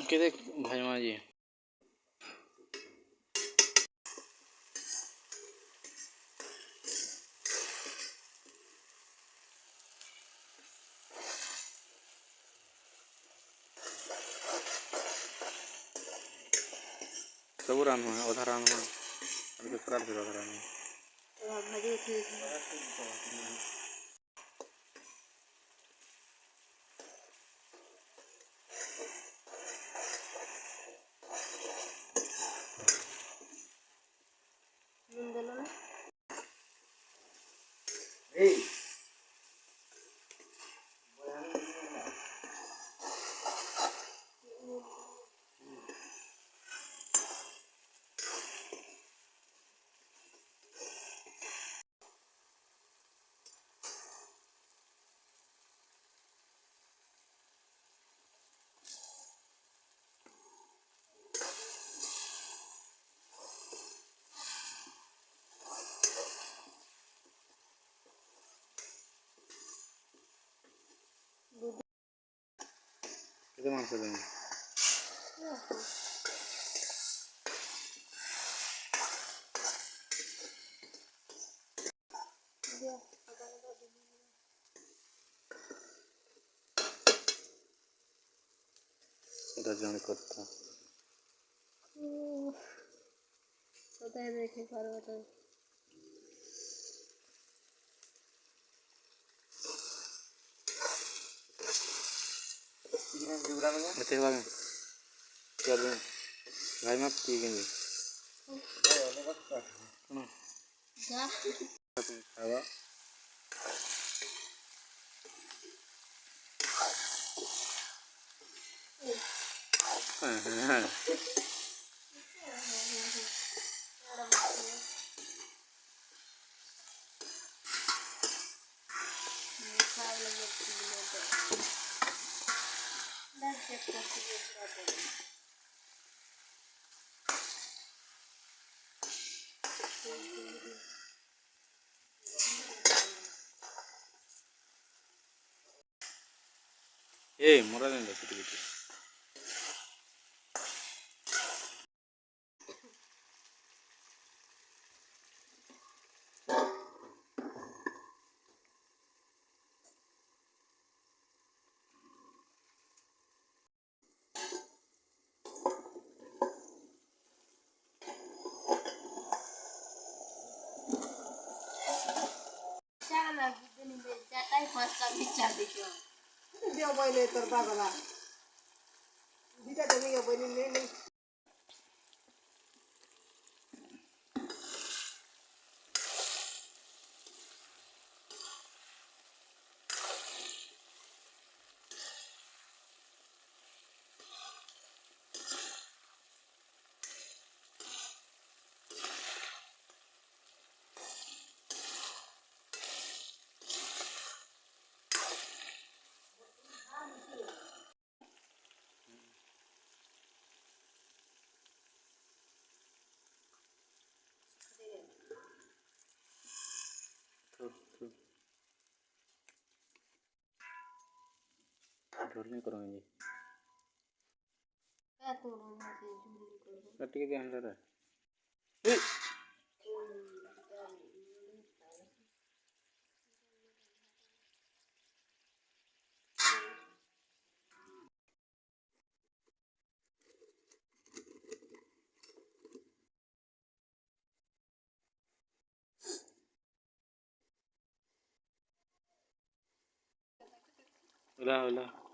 কেদে ভাই মাঝি सब रान हुआ अधा रान हुआ और दूसरा भी अधा रान हुआ भाजी ठीक है कितने मांग सकते हैं इधर जाने करता पता है देखे पारो तो अच्छे बात चल भाई मैं पी गई क्या खावा हां ए मोरा नहीं लगती थी dia boleh terbang lah. Dia jadi yang boleh ni. ढोलने करेंगे कट के ध्यान रहा होला होला